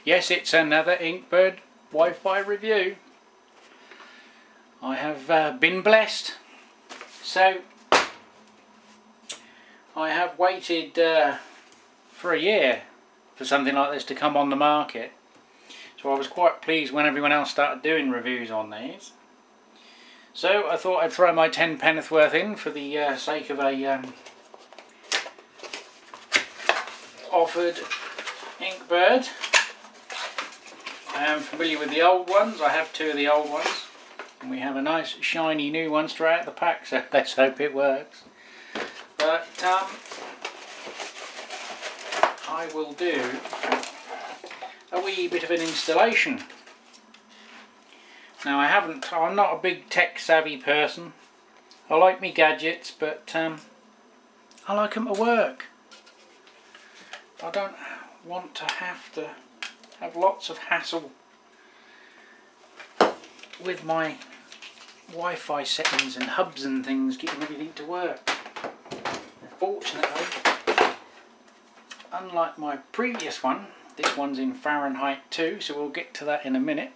Yes, it's another Inkbird Wi-Fi review. I have been blessed. So I have waited for a year for something like this to come on the market. So I was quite pleased when everyone else started doing reviews on these. So I thought I'd throw my 10 penneth worth in for the sake of a offered Inkbird. I am familiar with the old ones. I have two of the old ones, and we have a nice shiny new one straight out of the pack, so let's hope it works. But I will do a wee bit of an installation. Now I'm not a big tech savvy person. I like me gadgets, but I like them to work. I don't want to have lots of hassle with my Wi-Fi settings and hubs and things, getting everything to work. Fortunately, unlike my previous one, this one's in Fahrenheit too, so we'll get to that in a minute.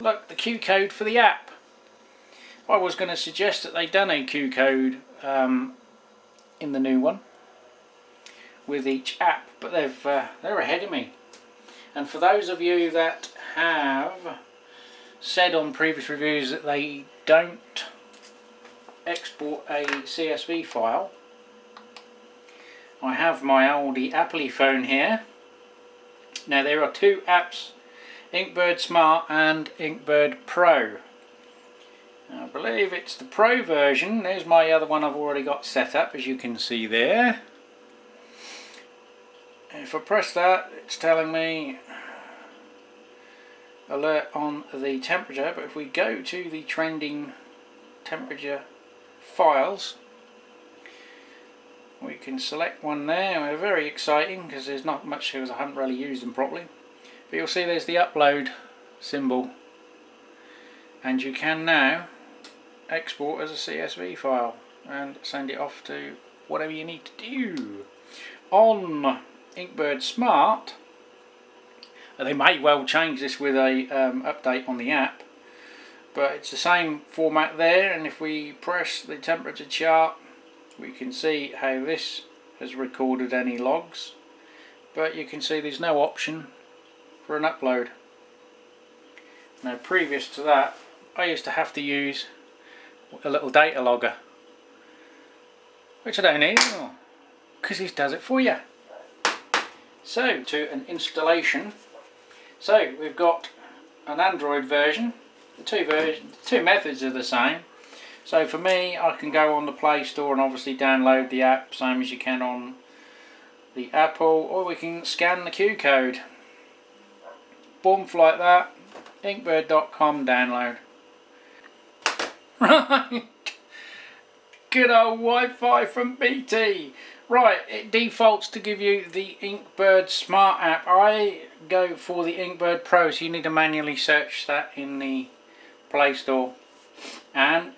Look, the Q code for the app. I was going to suggest that they'd done a Q code in the new one with each app, but they're ahead of me. And for those of you that have said on previous reviews that they don't export a CSV file, I have my oldie Apple phone here. Now there are two apps, Inkbird Smart and Inkbird Pro. I believe it's the Pro version. There's my other one I've already got set up, as you can see there. If I press that, it's telling me alert on the temperature, but if we go to the trending temperature files, we can select one there. They're very exciting because there's not much because I haven't really used them properly. But you'll see there's the upload symbol, and you can now export as a CSV file and send it off to whatever you need to do. On Inkbird Smart, they may well change this with a update on the app, but it's the same format there, and if we press the temperature chart we can see how this has recorded any logs, but you can see there's no option for an upload. Now previous to that I used to have to use a little data logger, which I don't need because this does it for you. So to an installation. So we've got an Android version. The two methods are the same. So for me, I can go on the Play Store and obviously download the app, same as you can on the Apple, or we can scan the Q code. Boom, like that. Inkbird.com download. Right. Good old Wi-Fi from BT. Right, it defaults to give you the Inkbird Smart app. I go for the Inkbird Pro, so you need to manually search that in the Play Store and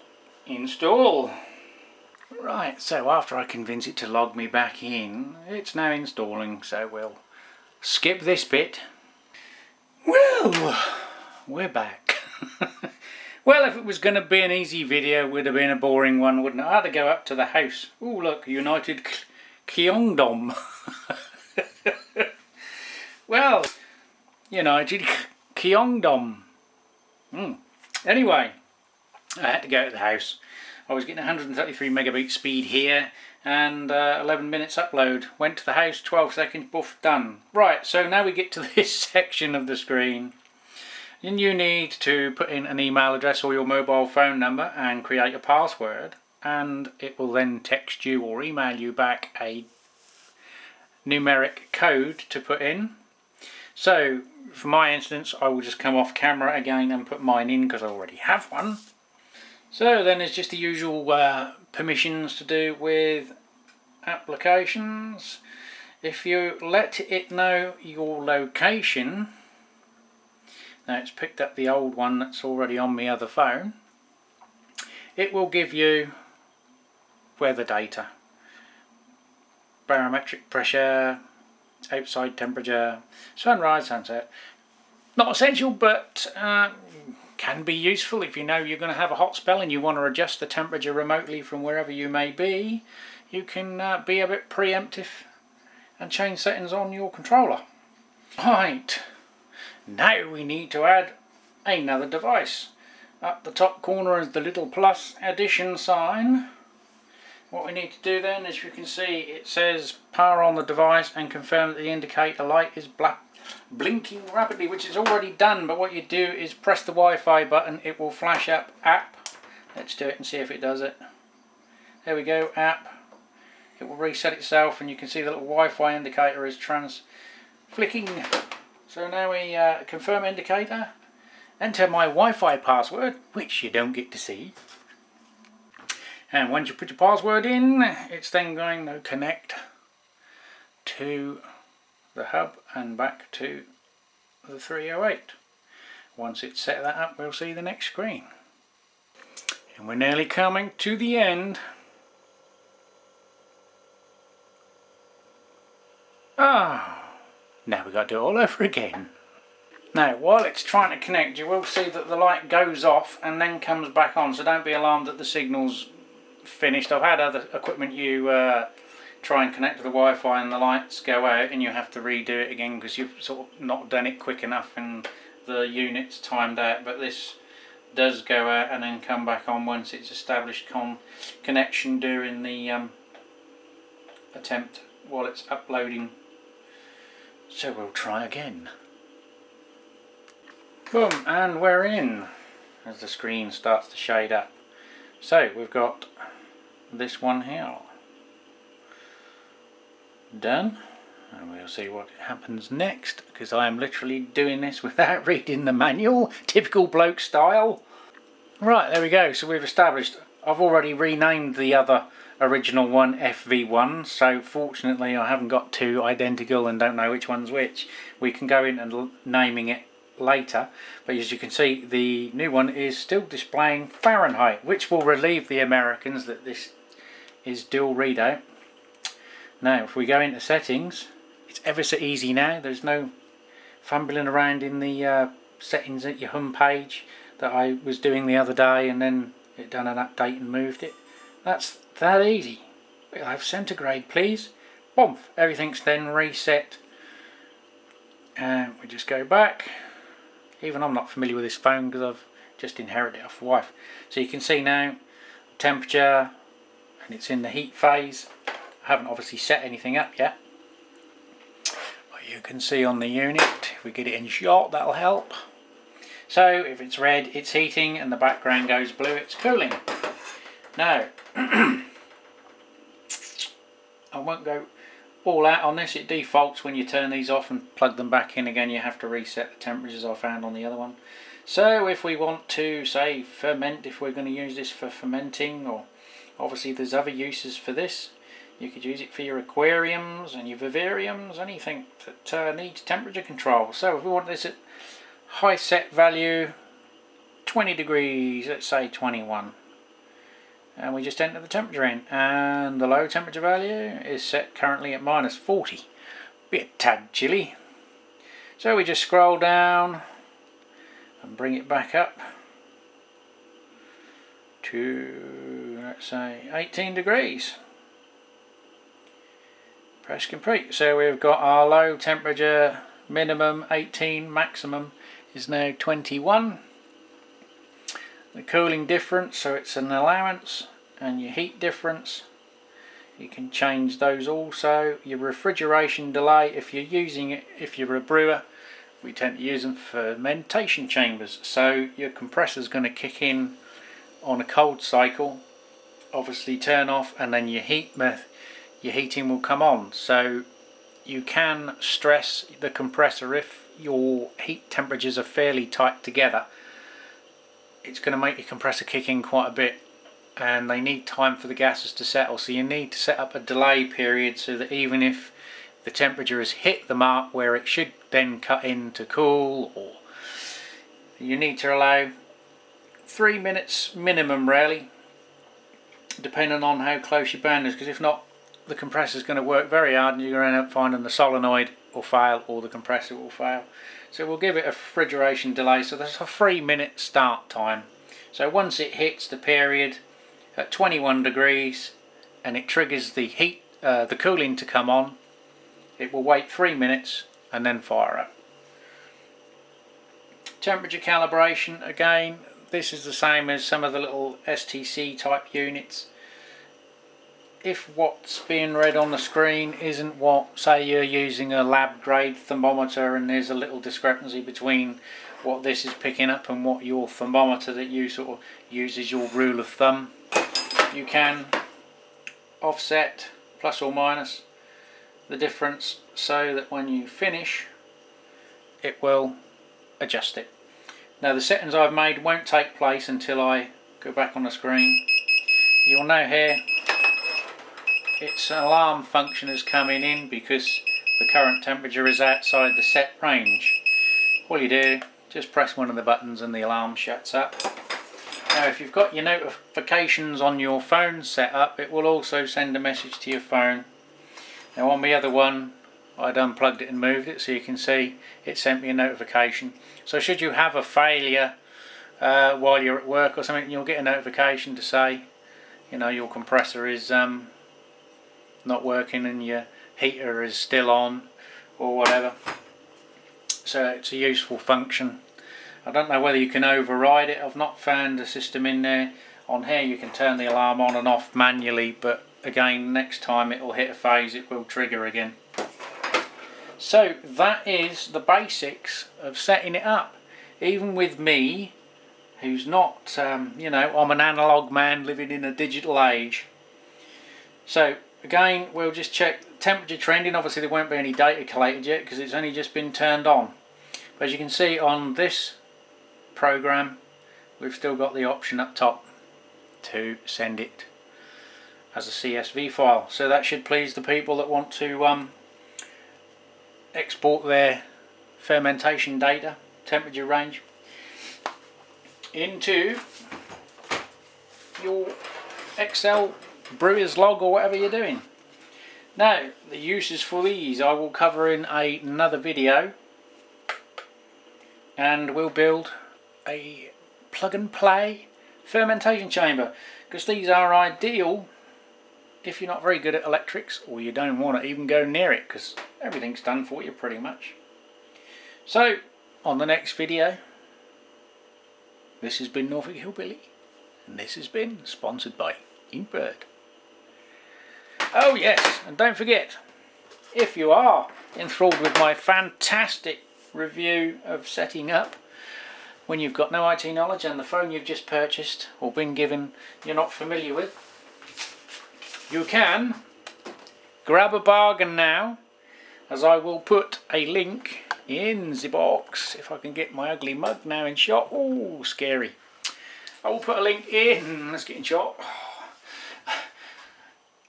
install. Right, so after I convince it to log me back in, it's now installing, so we'll skip this bit. Well, we're back. Well, if it was going to be an easy video, it would have been a boring one, wouldn't it? I had to go up to the house. Oh look, United Kingdom. Well, United Kingdom. Anyway, I had to go to the house. I was getting 133 megabit speed here and 11 minutes upload. Went to the house, 12 seconds, boof, done. Right, so now we get to this section of the screen. And you need to put in an email address or your mobile phone number and create a password, and it will then text you or email you back a numeric code to put in. So for my instance, I will just come off camera again and put mine in because I already have one. So then there's just the usual permissions to do with applications. If you let it know your location, now it's picked up the old one that's already on my other phone, it will give you weather data, barometric pressure, outside temperature, sunrise, sunset. Not essential, but can be useful if you know you're going to have a hot spell and you want to adjust the temperature remotely from wherever you may be. You can be a bit preemptive and change settings on your controller. Right, now we need to add another device. Up the top corner is the little plus addition sign. What we need to do then, as you can see, it says power on the device and confirm that the indicator light is blinking rapidly, which is already done, but what you do is press the Wi-Fi button, it will flash up app. Let's do it and see if it does it. There we go, app. It will reset itself and you can see the little Wi-Fi indicator is flicking. So now we confirm indicator, enter my Wi-Fi password, which you don't get to see. And once you put your password in, it's then going to connect to the hub and back to the 308. Once it's set that up, we'll see the next screen. And we're nearly coming to the end. Now we've got to do it all over again. Now, while it's trying to connect, you will see that the light goes off and then comes back on, so don't be alarmed that the signal's finished. I've had other equipment you try and connect to the Wi-Fi and the lights go out and you have to redo it again because you've sort of not done it quick enough and the unit's timed out, but this does go out and then come back on once it's established connection during the attempt while it's uploading. So we'll try again. Boom, and we're in as the screen starts to shade up. So we've got this one here done, and we'll see what happens next because I am literally doing this without reading the manual, typical bloke style. Right, there we go. So we've established, I've already renamed the other original one FV1, so fortunately I haven't got two identical and don't know which one's which. We can go in and naming it later, but as you can see the new one is still displaying Fahrenheit, which will relieve the Americans that this is dual readout. Now if we go into settings, it's ever so easy now. There's no fumbling around in the settings at your home page that I was doing the other day and then it done an update and moved it. That's that easy. We'll have centigrade please. Boom, everything's then reset. And we just go back. Even I'm not familiar with this phone because I've just inherited it off the wife. So you can see now temperature and it's in the heat phase. I haven't obviously set anything up yet, but you can see on the unit, if we get it in shot, that'll help. So if it's red, it's heating, and the background goes blue, it's cooling. Now I won't go all out on this. It defaults when you turn these off and plug them back in again. You have to reset the temperatures I found on the other one. So if we want to say ferment, if we're going to use this for fermenting, or obviously there's other uses for this. You could use it for your aquariums and your vivariums, anything that needs temperature control. So if we want this at high set value, 20 degrees, let's say 21. And we just enter the temperature in, and the low temperature value is set currently at -40. Bit tad chilly. So we just scroll down and bring it back up to, let's say, 18 degrees. Press complete. So we've got our low temperature minimum 18, maximum is now 21. The cooling difference, so it's an allowance, and your heat difference, you can change those also. Your refrigeration delay, if you're using it, if you're a brewer, we tend to use them for fermentation chambers, so your compressor's going to kick in on a cold cycle, obviously turn off, and then your heating will come on. So you can stress the compressor if your heat temperatures are fairly tight together. It's going to make your compressor kick in quite a bit, and they need time for the gases to settle, so you need to set up a delay period so that even if the temperature has hit the mark where it should then cut in to cool, or you need to allow 3 minutes minimum really, depending on how close your burn is, because if not the compressor is going to work very hard and you're going to end up finding the solenoid will fail or the compressor will fail. So we'll give it a refrigeration delay, so there's a 3-minute start time. So once it hits the period at 21 degrees and it triggers the heat, the cooling to come on, it will wait 3 minutes and then fire up. Temperature calibration, again, this is the same as some of the little STC type units. If what's being read on the screen isn't what, say you're using a lab grade thermometer and there's a little discrepancy between what this is picking up and what your thermometer that you sort of use as your rule of thumb, you can offset plus or minus the difference so that when you finish it will adjust it. Now the settings I've made won't take place until I go back on the screen. You'll know here its alarm function is coming in because the current temperature is outside the set range. All you do, just press one of the buttons and the alarm shuts up. Now if you've got your notifications on your phone set up, it will also send a message to your phone. Now on the other one I'd unplugged it and moved it, so you can see it sent me a notification. So should you have a failure while you're at work or something, you'll get a notification to say, you know, your compressor is not working and your heater is still on or whatever. So it's a useful function. I don't know whether you can override it. I've not found a system in there. On here you can turn the alarm on and off manually, but again, next time it will hit a phase it will trigger again. So that is the basics of setting it up. Even with me, who's not, you know, I'm an analog man living in a digital age. So again, we'll just check temperature trending. Obviously there won't be any data collated yet because it's only just been turned on. But as you can see on this program, we've still got the option up top to send it as a CSV file. So that should please the people that want to export their fermentation data, temperature range, into your Excel brewer's log or whatever you're doing. Now the uses for these I will cover in another video, and we'll build a plug and play fermentation chamber, because these are ideal if you're not very good at electrics or you don't want to even go near it because everything's done for you pretty much. So on the next video, this has been Norfolk Hillbilly and this has been sponsored by Inkbird. Oh yes, and don't forget, if you are enthralled with my fantastic review of setting up when you've got no IT knowledge and the phone you've just purchased or been given you're not familiar with, you can grab a bargain now, as I will put a link in the box. If I can get my ugly mug now in shot. Oh, scary. I will put a link in, let's get in shot,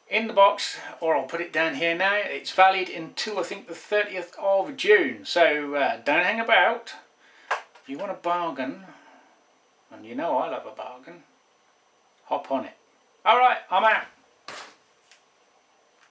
in the box, or I'll put it down here now. It's valid until I think the 30th of June, so don't hang about. If you want a bargain, and you know I love a bargain, hop on it. Alright, I'm out.